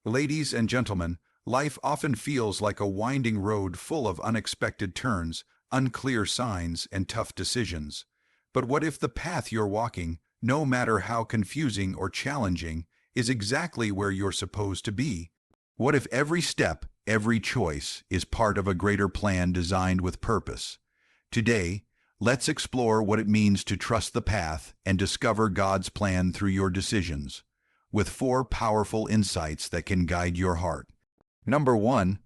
Ladies and gentlemen, life often feels like a winding road full of unexpected turns, unclear signs, and tough decisions. But what if the path you're walking, no matter how confusing or challenging, is exactly where you're supposed to be? What if every step, every choice, is part of a greater plan designed with purpose? Today, let's explore what it means to trust the path and discover God's plan through your decisions, with 4 powerful insights that can guide your heart. Number 1.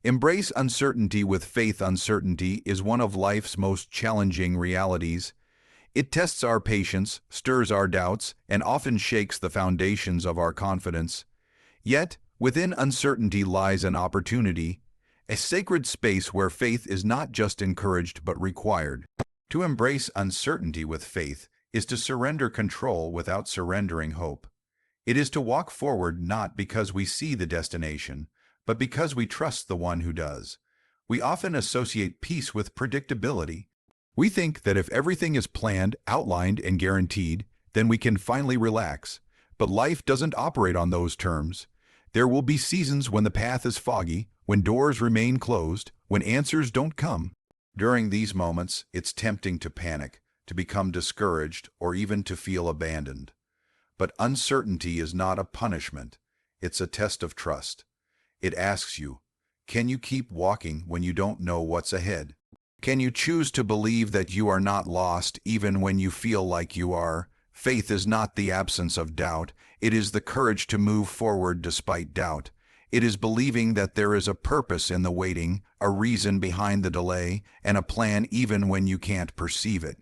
Embrace uncertainty with faith. Uncertainty is one of life's most challenging realities. It tests our patience, stirs our doubts, and often shakes the foundations of our confidence. Yet, within uncertainty lies an opportunity, a sacred space where faith is not just encouraged but required. To embrace uncertainty with faith is to surrender control without surrendering hope. It is to walk forward not because we see the destination, but because we trust the one who does. We often associate peace with predictability. We think that if everything is planned, outlined, and guaranteed, then we can finally relax. But life doesn't operate on those terms. There will be seasons when the path is foggy, when doors remain closed, when answers don't come. During these moments, it's tempting to panic, to become discouraged, or even to feel abandoned. But uncertainty is not a punishment. It's a test of trust. It asks you, can you keep walking when you don't know what's ahead? Can you choose to believe that you are not lost even when you feel like you are? Faith is not the absence of doubt. It is the courage to move forward despite doubt. It is believing that there is a purpose in the waiting, a reason behind the delay, and a plan even when you can't perceive it.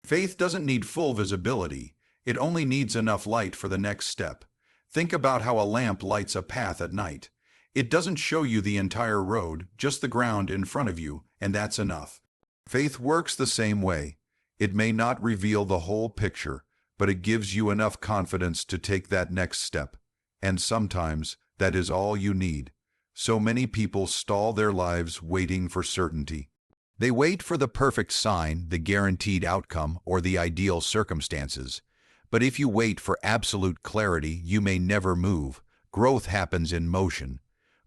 Faith doesn't need full visibility. It only needs enough light for the next step. Think about how a lamp lights a path at night. It doesn't show you the entire road, just the ground in front of you, and that's enough. Faith works the same way. It may not reveal the whole picture, but it gives you enough confidence to take that next step. And sometimes, that is all you need. So many people stall their lives waiting for certainty. They wait for the perfect sign, the guaranteed outcome, or the ideal circumstances. But if you wait for absolute clarity, you may never move. Growth happens in motion.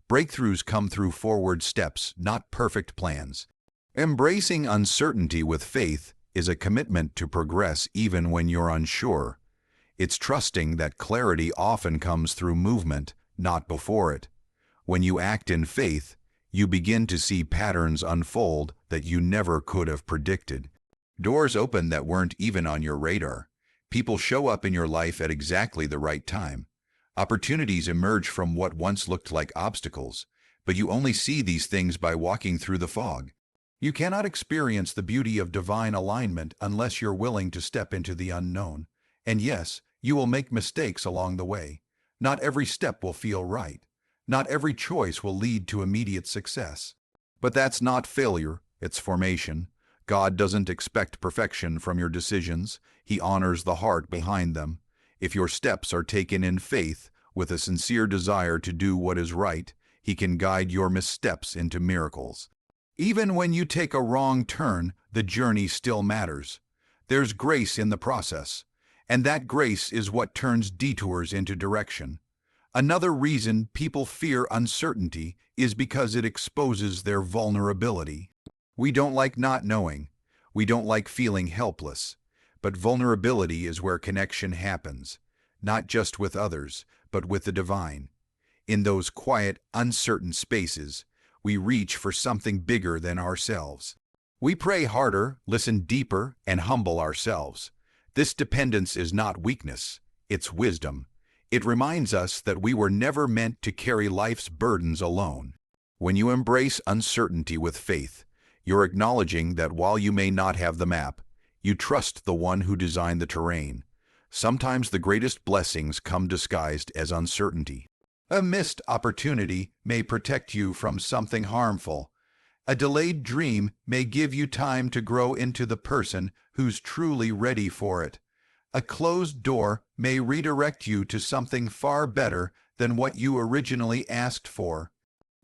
Breakthroughs come through forward steps, not perfect plans. Embracing uncertainty with faith is a commitment to progress even when you're unsure. It's trusting that clarity often comes through movement, not before it. When you act in faith, you begin to see patterns unfold that you never could have predicted. Doors open that weren't even on your radar. People show up in your life at exactly the right time. Opportunities emerge from what once looked like obstacles, but you only see these things by walking through the fog. You cannot experience the beauty of divine alignment unless you're willing to step into the unknown. And yes, you will make mistakes along the way. Not every step will feel right. Not every choice will lead to immediate success. But that's not failure, it's formation. God doesn't expect perfection from your decisions. He honors the heart behind them. If your steps are taken in faith, with a sincere desire to do what is right, He can guide your missteps into miracles. Even when you take a wrong turn, the journey still matters. There's grace in the process, and that grace is what turns detours into direction. Another reason people fear uncertainty is because it exposes their vulnerability. We don't like not knowing. We don't like feeling helpless. But vulnerability is where connection happens, not just with others, but with the divine. In those quiet, uncertain spaces, we reach for something bigger than ourselves. We pray harder, listen deeper, and humble ourselves. This dependence is not weakness, it's wisdom. It reminds us that we were never meant to carry life's burdens alone. When you embrace uncertainty with faith, you're acknowledging that while you may not have the map, you trust the one who designed the terrain. Sometimes the greatest blessings come disguised as uncertainty. A missed opportunity may protect you from something harmful. A delayed dream may give you time to grow into the person who's truly ready for it. A closed door may redirect you to something far better than what you originally asked for.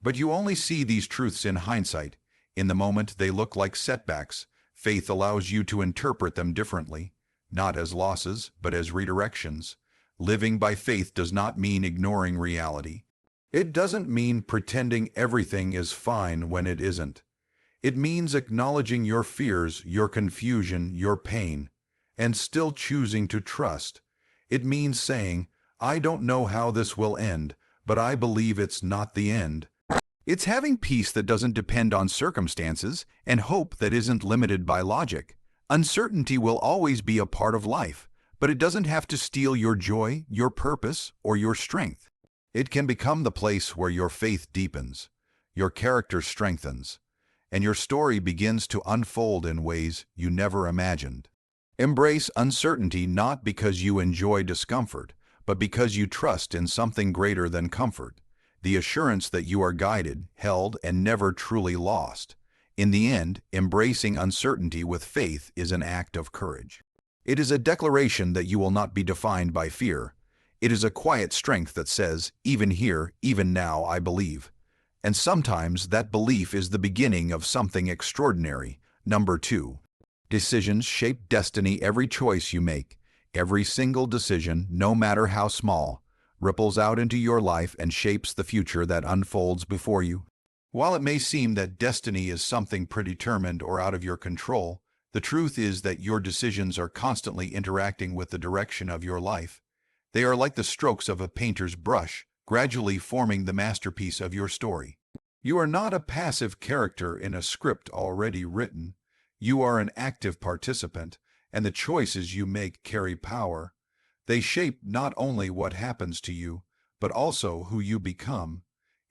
But you only see these truths in hindsight. In the moment, they look like setbacks. Faith allows you to interpret them differently, not as losses, but as redirections. Living by faith does not mean ignoring reality. It doesn't mean pretending everything is fine when it isn't. It means acknowledging your fears, your confusion, your pain, and still choosing to trust. It means saying, I don't know how this will end, but I believe it's not the end. It's having peace that doesn't depend on circumstances and hope that isn't limited by logic. Uncertainty will always be a part of life, but it doesn't have to steal your joy, your purpose, or your strength. It can become the place where your faith deepens, your character strengthens, and your story begins to unfold in ways you never imagined. Embrace uncertainty not because you enjoy discomfort, but because you trust in something greater than comfort, the assurance that you are guided, held, and never truly lost. In the end, embracing uncertainty with faith is an act of courage. It is a declaration that you will not be defined by fear. It is a quiet strength that says, even here, even now, I believe. And sometimes that belief is the beginning of something extraordinary. Number 2. Decisions shape destiny. Every choice you make, every single decision, no matter how small, ripples out into your life and shapes the future that unfolds before you. While it may seem that destiny is something predetermined or out of your control, the truth is that your decisions are constantly interacting with the direction of your life. They are like the strokes of a painter's brush, gradually forming the masterpiece of your story. You are not a passive character in a script already written. You are an active participant, and the choices you make carry power. They shape not only what happens to you, but also who you become.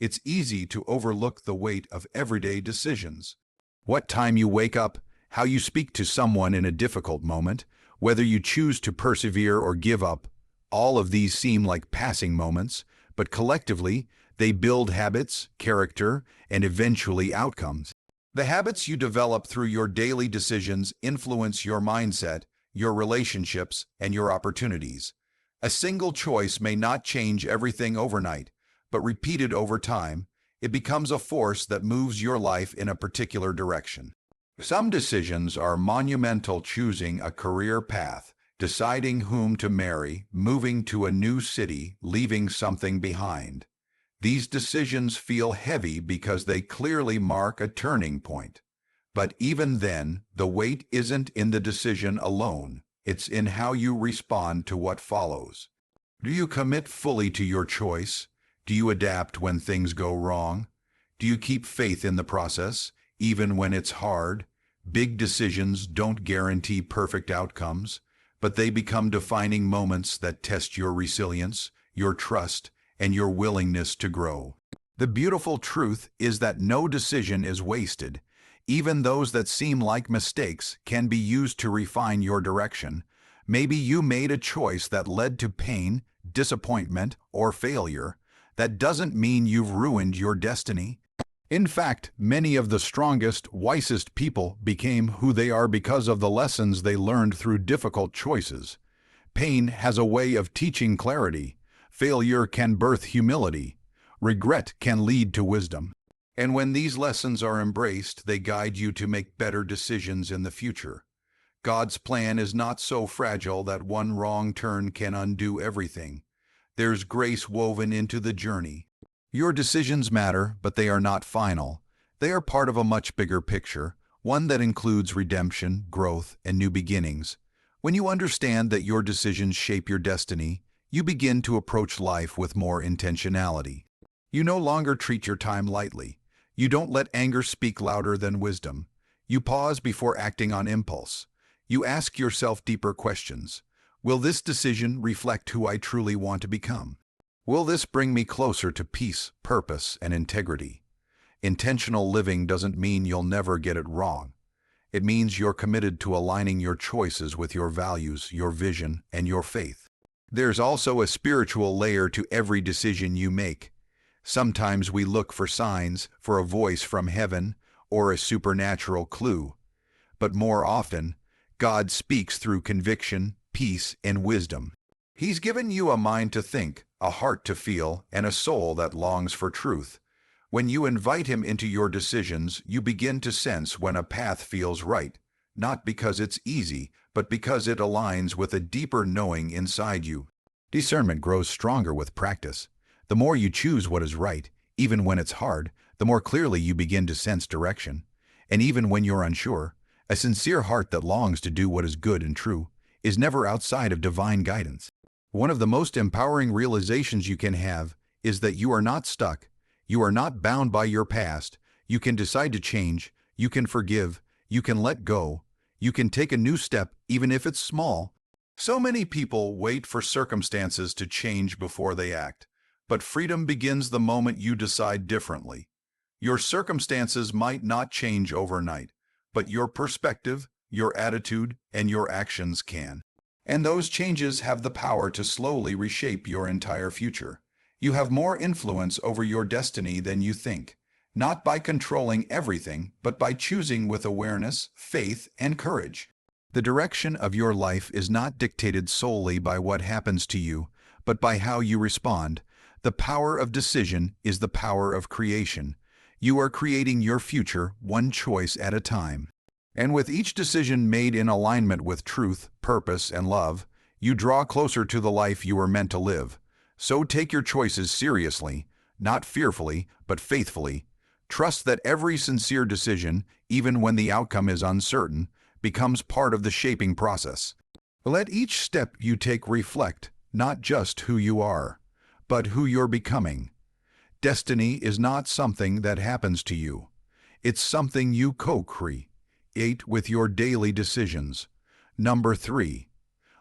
It's easy to overlook the weight of everyday decisions. What time you wake up, how you speak to someone in a difficult moment, whether you choose to persevere or give up, all of these seem like passing moments, but collectively, they build habits, character, and eventually outcomes. The habits you develop through your daily decisions influence your mindset, your relationships, and your opportunities. A single choice may not change everything overnight, but repeated over time, it becomes a force that moves your life in a particular direction. Some decisions are monumental: choosing a career path, deciding whom to marry, moving to a new city, leaving something behind. These decisions feel heavy because they clearly mark a turning point. But even then, the weight isn't in the decision alone. It's in how you respond to what follows. Do you commit fully to your choice? Do you adapt when things go wrong? Do you keep faith in the process, even when it's hard? Big decisions don't guarantee perfect outcomes, but they become defining moments that test your resilience, your trust, and your willingness to grow. The beautiful truth is that no decision is wasted. Even those that seem like mistakes can be used to refine your direction. Maybe you made a choice that led to pain, disappointment, or failure. That doesn't mean you've ruined your destiny. In fact, many of the strongest, wisest people became who they are because of the lessons they learned through difficult choices. Pain has a way of teaching clarity. Failure can birth humility. Regret can lead to wisdom. And when these lessons are embraced, they guide you to make better decisions in the future. God's plan is not so fragile that one wrong turn can undo everything. There's grace woven into the journey. Your decisions matter, but they are not final. They are part of a much bigger picture, one that includes redemption, growth, and new beginnings. When you understand that your decisions shape your destiny, you begin to approach life with more intentionality. You no longer treat your time lightly. You don't let anger speak louder than wisdom. You pause before acting on impulse. You ask yourself deeper questions. Will this decision reflect who I truly want to become? Will this bring me closer to peace, purpose, and integrity? Intentional living doesn't mean you'll never get it wrong. It means you're committed to aligning your choices with your values, your vision, and your faith. There's also a spiritual layer to every decision you make. Sometimes we look for signs, for a voice from heaven, or a supernatural clue. But more often, God speaks through conviction, peace, and wisdom. He's given you a mind to think, a heart to feel, and a soul that longs for truth. When you invite Him into your decisions, you begin to sense when a path feels right, not because it's easy, but because it aligns with a deeper knowing inside you. Discernment grows stronger with practice. The more you choose what is right, even when it's hard, the more clearly you begin to sense direction. And even when you're unsure, a sincere heart that longs to do what is good and true is never outside of divine guidance. One of the most empowering realizations you can have is that you are not stuck, you are not bound by your past, you can decide to change, you can forgive, you can let go, you can take a new step even if it's small. So many people wait for circumstances to change before they act, but freedom begins the moment you decide differently. Your circumstances might not change overnight, but your perspective, your attitude, and your actions can. And those changes have the power to slowly reshape your entire future. You have more influence over your destiny than you think, not by controlling everything, but by choosing with awareness, faith, and courage. The direction of your life is not dictated solely by what happens to you, but by how you respond. The power of decision is the power of creation. You are creating your future one choice at a time. And with each decision made in alignment with truth, purpose, and love, you draw closer to the life you were meant to live. So take your choices seriously, not fearfully, but faithfully. Trust that every sincere decision, even when the outcome is uncertain, becomes part of the shaping process. Let each step you take reflect not just who you are, but who you're becoming. Destiny is not something that happens to you. It's something you co-create with your daily decisions. Number 3.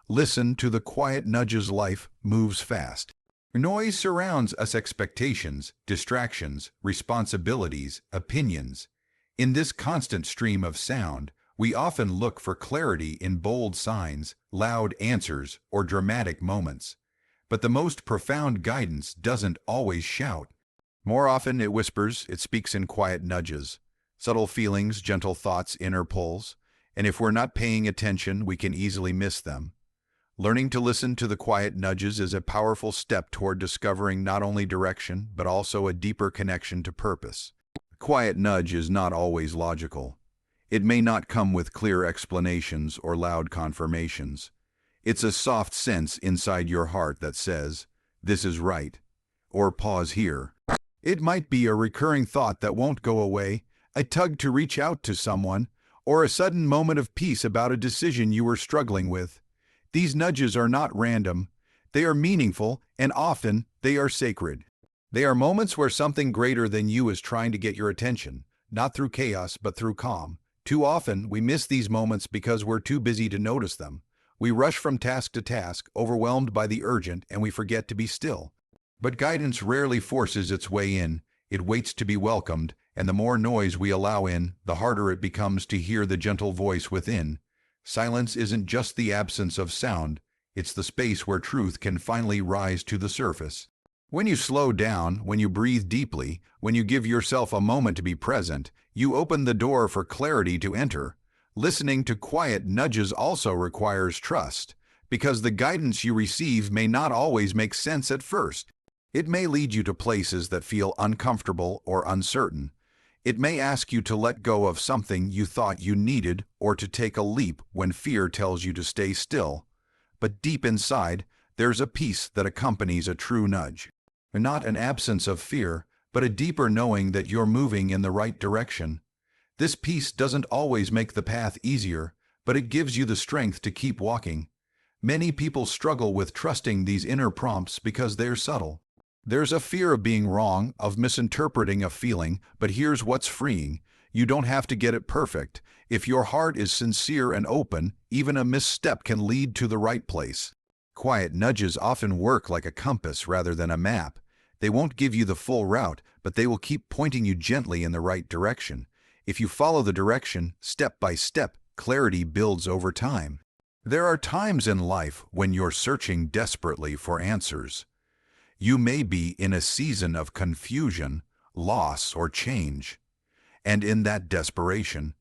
Listen to the quiet nudges. Life moves fast. Noise surrounds us: expectations, distractions, responsibilities, opinions. In this constant stream of sound, we often look for clarity in bold signs, loud answers, or dramatic moments. But the most profound guidance doesn't always shout. More often it whispers, it speaks in quiet nudges. Subtle feelings, gentle thoughts, inner pulls, and if we're not paying attention, we can easily miss them. Learning to listen to the quiet nudges is a powerful step toward discovering not only direction, but also a deeper connection to purpose. A quiet nudge is not always logical. It may not come with clear explanations or loud confirmations. It's a soft sense inside your heart that says, "This is right," or "Pause here." It might be a recurring thought that won't go away, a tug to reach out to someone, or a sudden moment of peace about a decision you were struggling with. These nudges are not random. They are meaningful, and often they are sacred. They are moments where something greater than you is trying to get your attention, not through chaos, but through calm. Too often, we miss these moments because we're too busy to notice them. We rush from task to task, overwhelmed by the urgent, and we forget to be still. But guidance rarely forces its way in. It waits to be welcomed, and the more noise we allow in, the harder it becomes to hear the gentle voice within. Silence isn't just the absence of sound, it's the space where truth can finally rise to the surface. When you slow down, when you breathe deeply, when you give yourself a moment to be present, you open the door for clarity to enter. Listening to quiet nudges also requires trust, because the guidance you receive may not always make sense at first. It may lead you to places that feel uncomfortable or uncertain. It may ask you to let go of something you thought you needed or to take a leap when fear tells you to stay still. But deep inside, there's a peace that accompanies a true nudge. Not an absence of fear, but a deeper knowing that you're moving in the right direction. This peace doesn't always make the path easier, but it gives you the strength to keep walking. Many people struggle with trusting these inner prompts because they're subtle. There's a fear of being wrong, of misinterpreting a feeling, but here's what's freeing. You don't have to get it perfect. If your heart is sincere and open, even a misstep can lead to the right place. Quiet nudges often work like a compass rather than a map. They won't give you the full route, but they will keep pointing you gently in the right direction. If you follow the direction, step by step, clarity builds over time. There are times in life when you're searching desperately for answers. You may be in a season of confusion, loss, or change. And in that desperation,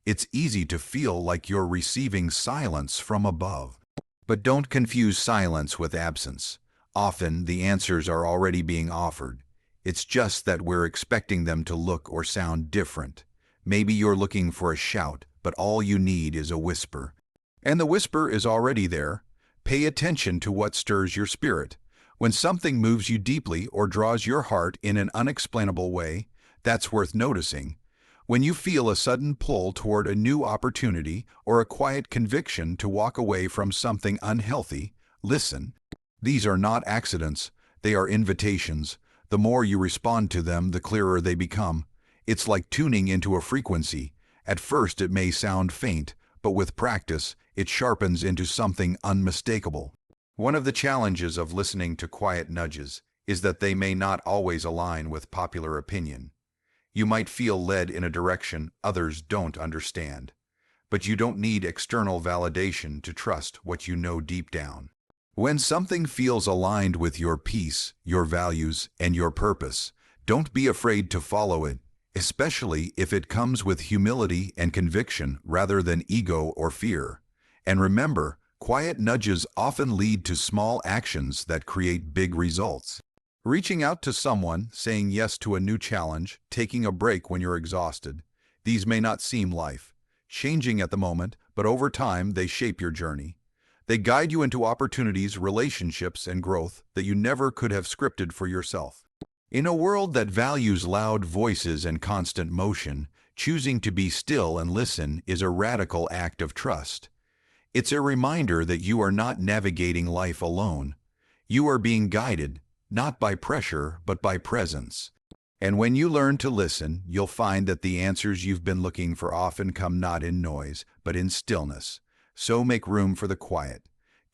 it's easy to feel like you're receiving silence from above. But don't confuse silence with absence. Often, the answers are already being offered. It's just that we're expecting them to look or sound different. Maybe you're looking for a shout, but all you need is a whisper. And the whisper is already there. Pay attention to what stirs your spirit. When something moves you deeply or draws your heart in an unexplainable way, that's worth noticing. When you feel a sudden pull toward a new opportunity or a quiet conviction to walk away from something unhealthy, listen. These are not accidents, they are invitations. The more you respond to them, the clearer they become. It's like tuning into a frequency. At first it may sound faint, but with practice, it sharpens into something unmistakable. One of the challenges of listening to quiet nudges is that they may not always align with popular opinion. You might feel led in a direction others don't understand, but you don't need external validation to trust what you know deep down. When something feels aligned with your peace, your values, and your purpose, don't be afraid to follow it, especially if it comes with humility and conviction rather than ego or fear. And remember, quiet nudges often lead to small actions that create big results. Reaching out to someone, saying yes to a new challenge, taking a break when you're exhausted. These may not seem life-changing at the moment, but over time they shape your journey. They guide you into opportunities, relationships, and growth that you never could have scripted for yourself. In a world that values loud voices and constant motion, choosing to be still and listen is a radical act of trust. It's a reminder that you are not navigating life alone. You are being guided, not by pressure, but by presence. And when you learn to listen, you'll find that the answers you've been looking for often come not in noise, but in stillness. So make room for the quiet.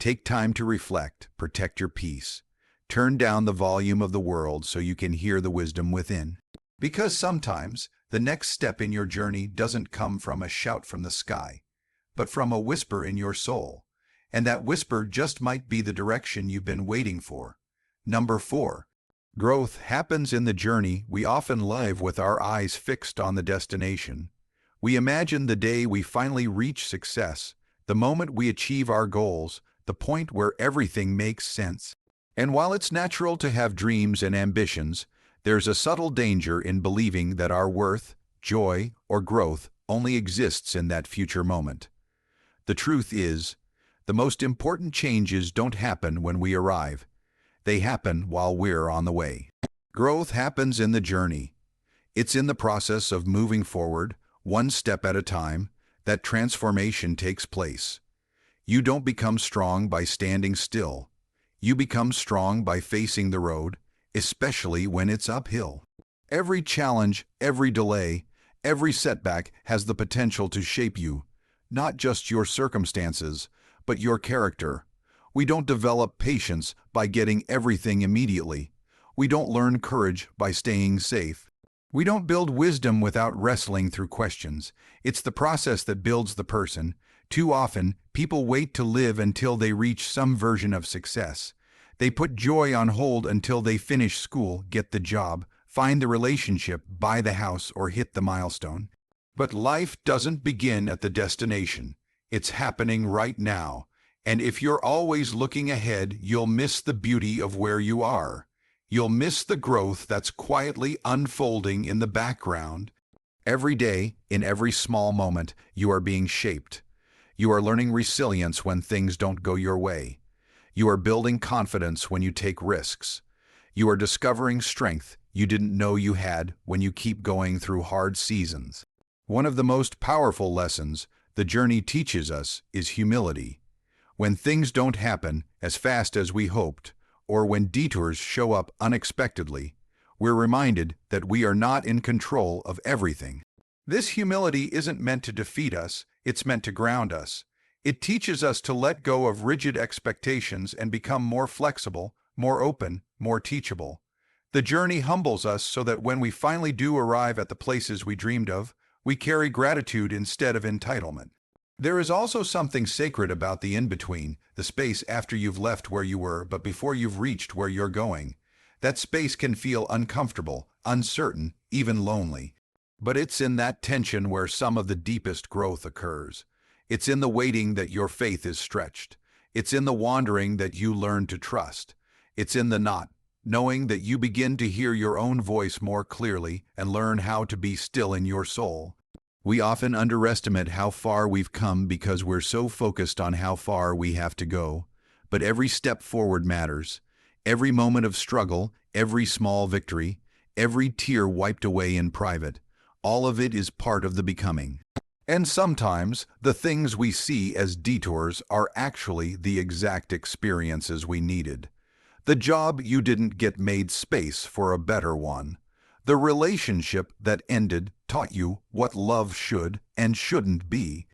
Take time to reflect, protect your peace. Turn down the volume of the world so you can hear the wisdom within. Because sometimes, the next step in your journey doesn't come from a shout from the sky, but from a whisper in your soul. And that whisper just might be the direction you've been waiting for. Number 4. Growth happens in the journey. We often live with our eyes fixed on the destination. We imagine the day we finally reach success, the moment we achieve our goals, the point where everything makes sense. And while it's natural to have dreams and ambitions, there's a subtle danger in believing that our worth, joy, or growth only exists in that future moment. The truth is, the most important changes don't happen when we arrive. They happen while we're on the way. Growth happens in the journey. It's in the process of moving forward, one step at a time, that transformation takes place. You don't become strong by standing still. You become strong by facing the road, especially when it's uphill. Every challenge, every delay, every setback has the potential to shape you, not just your circumstances, but your character. We don't develop patience by getting everything immediately. We don't learn courage by staying safe. We don't build wisdom without wrestling through questions. It's the process that builds the person. Too often, people wait to live until they reach some version of success. They put joy on hold until they finish school, get the job, find the relationship, buy the house, or hit the milestone. But life doesn't begin at the destination. It's happening right now. And if you're always looking ahead, you'll miss the beauty of where you are. You'll miss the growth that's quietly unfolding in the background. Every day, in every small moment, you are being shaped. You are learning resilience when things don't go your way. You are building confidence when you take risks. You are discovering strength you didn't know you had when you keep going through hard seasons. One of the most powerful lessons the journey teaches us is humility. When things don't happen as fast as we hoped, or when detours show up unexpectedly, we're reminded that we are not in control of everything. This humility isn't meant to defeat us, it's meant to ground us. It teaches us to let go of rigid expectations and become more flexible, more open, more teachable. The journey humbles us so that when we finally do arrive at the places we dreamed of, we carry gratitude instead of entitlement. There is also something sacred about the in-between, the space after you've left where you were but before you've reached where you're going. That space can feel uncomfortable, uncertain, even lonely. But it's in that tension where some of the deepest growth occurs. It's in the waiting that your faith is stretched. It's in the wandering that you learn to trust. It's in the not knowing that you begin to hear your own voice more clearly and learn how to be still in your soul. We often underestimate how far we've come because we're so focused on how far we have to go. But every step forward matters. Every moment of struggle, every small victory, every tear wiped away in private, all of it is part of the becoming. And sometimes, the things we see as detours are actually the exact experiences we needed. The job you didn't get made space for a better one. The relationship that ended taught you what love should and shouldn't be.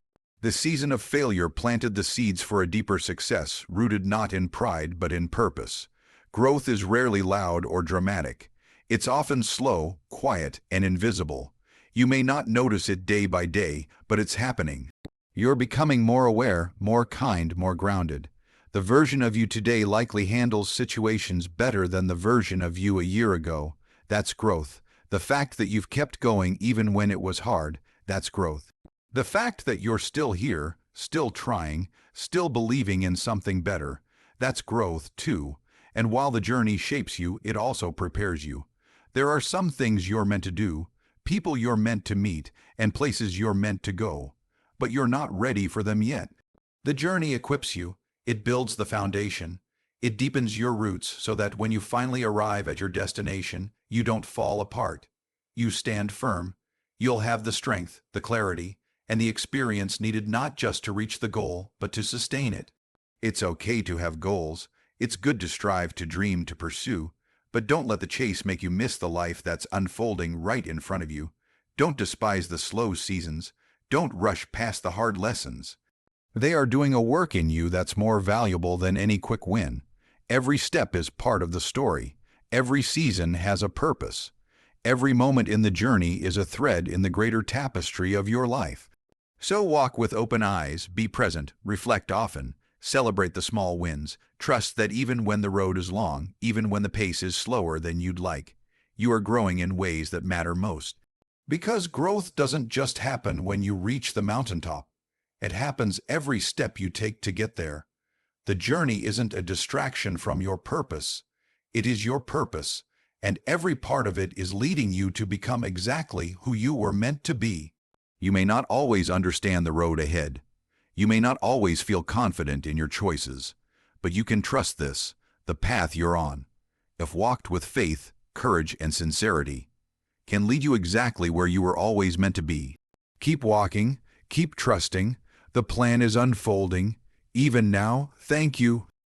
The season of failure planted the seeds for a deeper success, rooted not in pride but in purpose. Growth is rarely loud or dramatic. It's often slow, quiet, and invisible. You may not notice it day by day, but it's happening. You're becoming more aware, more kind, more grounded. The version of you today likely handles situations better than the version of you a year ago. That's growth. The fact that you've kept going even when it was hard, that's growth. The fact that you're still here, still trying, still believing in something better, that's growth too. And while the journey shapes you, it also prepares you. There are some things you're meant to do, people you're meant to meet, and places you're meant to go. But you're not ready for them yet. The journey equips you. It builds the foundation. It deepens your roots so that when you finally arrive at your destination, you don't fall apart. You stand firm. You'll have the strength, the clarity, and the experience needed not just to reach the goal, but to sustain it. It's okay to have goals. It's good to strive, to dream, to pursue. But don't let the chase make you miss the life that's unfolding right in front of you. Don't despise the slow seasons. Don't rush past the hard lessons. They are doing a work in you that's more valuable than any quick win. Every step is part of the story. Every season has a purpose. Every moment in the journey is a thread in the greater tapestry of your life. So walk with open eyes, be present, reflect often, celebrate the small wins, trust that even when the road is long, even when the pace is slower than you'd like, you are growing in ways that matter most. Because growth doesn't just happen when you reach the mountaintop. It happens every step you take to get there. The journey isn't a distraction from your purpose. It is your purpose, and every part of it is leading you to become exactly who you were meant to be. You may not always understand the road ahead. You may not always feel confident in your choices, but you can trust this, the path you're on, if walked with faith, courage, and sincerity, can lead you exactly where you were always meant to be. Keep walking, keep trusting. The plan is unfolding. Even now, thank you.